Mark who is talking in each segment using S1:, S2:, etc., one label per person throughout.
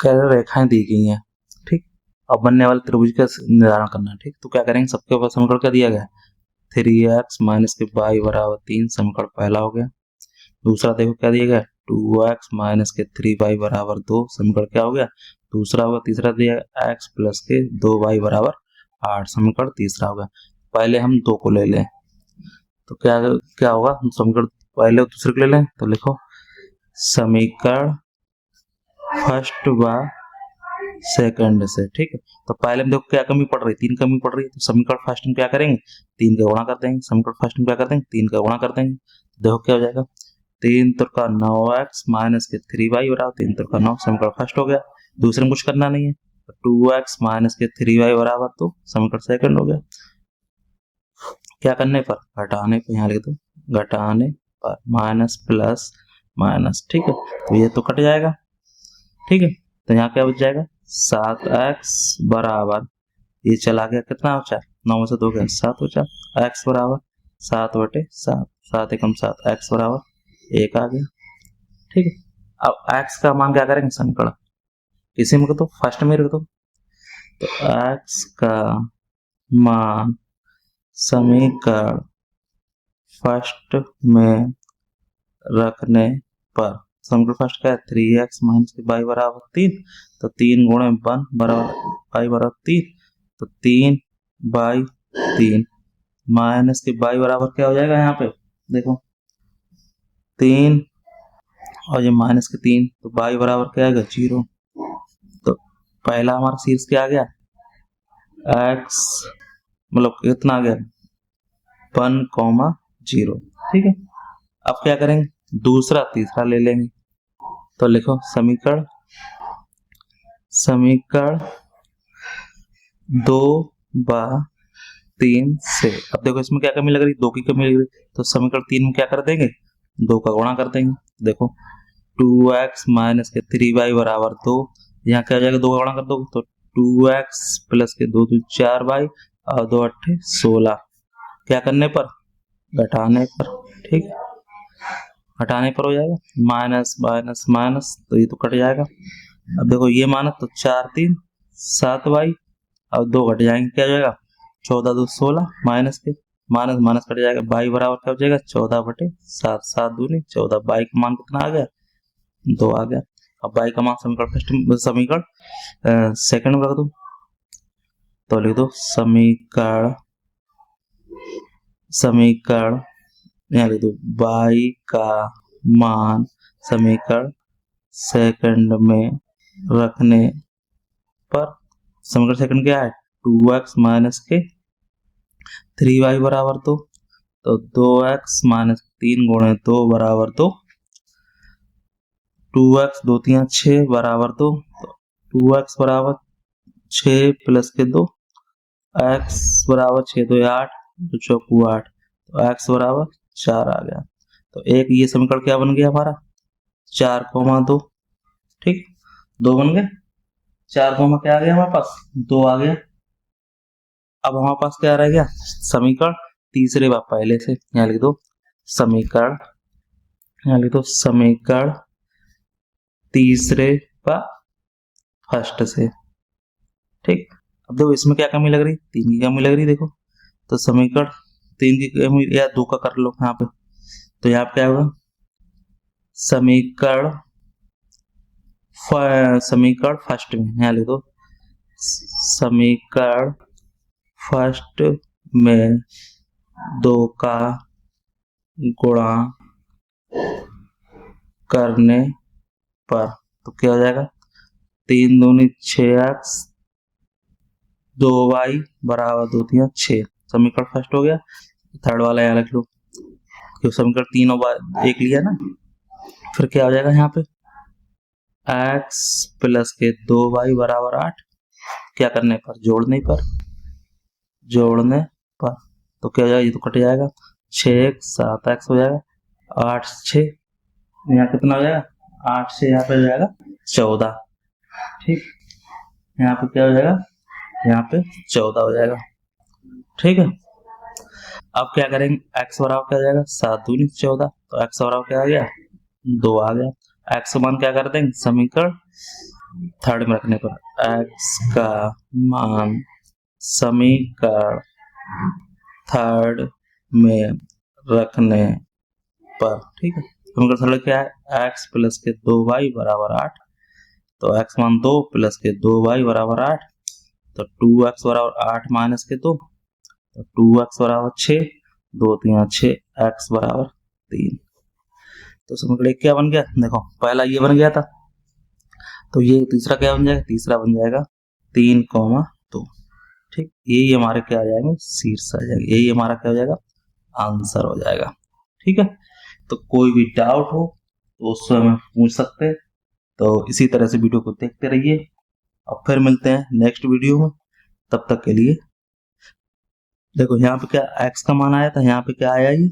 S1: रेखाएं दी गई हैं, ठीक। अब बनने वाले त्रिभुज का निर्धारण करना है, ठीक। तो क्या करेंगे, सबके ऊपर समीकरण क्या दिया गया है, 3x माइनस के y बराबर 3, समीकरण पहला हो गया। दूसरा देखो क्या दिया गया, 2x माइनस के 3y बराबर 2, समीकरण क्या हो गया, दूसरा होगा। तीसरा दिया x प्लस के 2y बराबर 8, समीकरण तीसरा होगा। पहले हम 2 को ले लें तो क्या क्या होगा, समीकरण पहले और दूसरे को ले लें तो लिखो समीकरण फर्स्ट व सेकंड से, ठीक है। तो पहले में देखो क्या कमी पड़ रही है, 3 कमी पड़ रही है, तो समीकरण फर्स्ट में क्या करेंगे, 3 का गुणा कर देंगे। समीकरण फर्स्ट में क्या कर देंगे, 3 का गुणा कर देंगे। देखो क्या हो जाएगा, 3 तुरका 9x माइनस के 3y बराबर 3 तुरका 9, समीकरण फर्स्ट हो गया। दूसरे में कुछ करना नहीं है, 2x माइनस के 3y बराबर 2, समीकरण सेकंड हो गया। क्या करने पर, घटाने पर, यहाँ लिख दो घटाने पर, माइनस प्लस माइनस, ठीक है। तो ये तो कट जाएगा, ठीक है। तो यहाँ क्या बच जाएगा, 7x बराबर, ये चला गया कितना बचा, 9 में से 2 गया 7 बचा, x बराबर 7/7, 7 एकम 7, x बराबर 1 आ गया, ठीक है। अब x का मान क्या करेंगे, समीकरण किसी में रख दो, फर्स्ट में रख दो। तो x का मान समीकरण फर्स्ट में रखने पर, समीकरण फर्स्ट क्या है, 3x माइनस के y बराबर 3, तो 3 गुणे 1 बराबर y बराबर 3, तो 3/3 माइनस के y बराबर क्या हो जाएगा, यहाँ पे देखो 3 और ये माइनस के 3, तो y बराबर क्या आएगा, 0। तो पहला हमारा शीर्ष क्या आ गया, x मतलब कितना आ गया, 1,0, ठीक है। अब क्या करेंगे, दूसरा तीसरा ले लेंगे। तो लिखो समीकरण 2/3 से, अब देखो इसमें क्या कमी लग रही, 2 की कमी लग रही, तो समीकरण 3 में क्या कर देंगे, 2 का गुणा कर देंगे। देखो 2x माइनस के 3y बराबर 2, यहाँ क्या हो जाएगा, 2 का गुणा कर दो तो 2x प्लस के 2 4y और 2 8 16, क्या करने पर, घटाने पर, ठीक है। हटाने पर हो जाएगा, माइनस माइनस माइनस, तो ये तो कट जाएगा। अब देखो ये माइनस, तो 4 3 7y और 2 घट जाएंगे, क्या हो जाएगा, 14 2 16, माइनस के माइनस माइनस कट जाएगा, y बराबर क्या हो जाएगा, 14/7, 7 दूनी 14, y का मान कितना आ गया, 2 आ गया। अब y का मान समीकरण फर्स्ट, समीकरण सेकंड में रख दो, तो लिख दो समीकरण यहाँ लिख दो y का मान समीकरण सेकंड में रखने पर, समीकरण सेकंड क्या है, 2x माइनस के 3y बराबर 2, तो 2x माइनस 3 गुणे 2 बराबर 2, 2x 2 3 6 बराबर 2, तो 2x बराबर 6 प्लस के 2, x बराबर 6 2 8, 2 चौकू 8, तो x बराबर 4 आ गया। तो एक ये समीकरण क्या बन गया हमारा, 4,2, ठीक, 2 बन गए, 4, क्या आ गया हमारे पास, 2 आ गया। अब हमारे पास क्या रह गया, समीकरण तीसरे व पहले से, यहाँ लिख दो समीकरण, यहाँ लिख दो समीकरण तीसरे व फर्स्ट से, ठीक। अब देखो इसमें क्या कमी लग रही, 3 की कमी लग रही, देखो तो समीकरण 3 की कमी या 2 का कर लो यहाँ पे, तो यहाँ पे क्या होगा, समीकरण फर्स्ट में, यहाँ लिख दो समीकरण फर्स्ट में 2 का गुणा करने पर, तो क्या हो जाएगा, 3 दूनी 6x 2y बराबर 2 3 6, समीकरण फर्स्ट हो गया। थर्ड वाला यहाँ रख लो, क्योंकि समीकरण 3 और 1 लिया ना, फिर क्या हो जाएगा, यहाँ पे x प्लस के 2y बराबर 8, क्या करने पर, जोड़ने पर, तो क्या हो जाएगा, ये तो कट जाएगा, 6x 7x हो जाएगा, 8 6 यहाँ कितना हो जाएगा, 8 से यहाँ पे हो जाएगा 14, ठीक। यहाँ पे क्या हो जाएगा, यहाँ पे 14 हो जाएगा, ठीक है। अब क्या करेंगे, x बराबर क्या हो जाएगा, 7 दूनी 14, तो x बराबर क्या आ गया, 2 आ गया। x मान क्या कर देंगे, समीकरण थर्ड में रखने पर x का मान समीकरण थर्ड में रखने पर, ठीक है। समीकरण थर्ड क्या है, x प्लस के 2y बराबर 8, तो x मान 2 प्लस के 2y बराबर 8, तो 2x बराबर 8 माइनस के 2, तो 2x बराबर 6, 2 3 6, x बराबर 3। तो समीकरण क्या बन गया, देखो पहला ये बन गया था, तो ये तीसरा क्या बन जाएगा, तीसरा बन जाएगा 3,2, ठीक। यही हमारे क्या आ जाएंगे, शीर्ष आ जाएगा, यही हमारा क्या हो जाएगा, आंसर हो जाएगा, ठीक है। तो कोई भी डाउट हो तो उससे हमें पूछ सकते हैं। तो इसी तरह से वीडियो को देखते रहिए, और फिर मिलते हैं नेक्स्ट वीडियो में। तब तक के लिए देखो यहाँ पे क्या x का मान आया था, यहाँ पे क्या आया, ये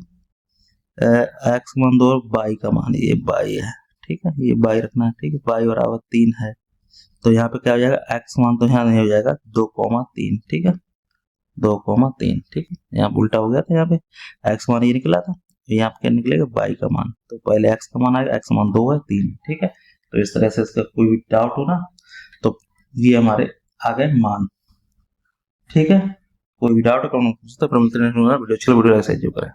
S1: x मान 2 y का मान, ये y है, ठीक है, ये y रखना है, ठीक है। y बराबर 3 है, तो यहाँ पे क्या हो जाएगा, x मान तो यहाँ नहीं हो जाएगा, 2,3, ठीक है, 2,3, ठीक है। यहाँ उल्टा हो गया था, यहाँ पे x मान ये निकला था, यहाँ पे क्या निकलेगा, y का मान, तो पहले x का मान आएगा, x मान 2 है 3, ठीक है। तो इस तरह से इसका कोई भी डाउट हो ना, तो ये हमारे आ गए मान, ठीक है। कोई भी डाउट हो कमेंट पूछते, वीडियो अच्छा वीडियो करें।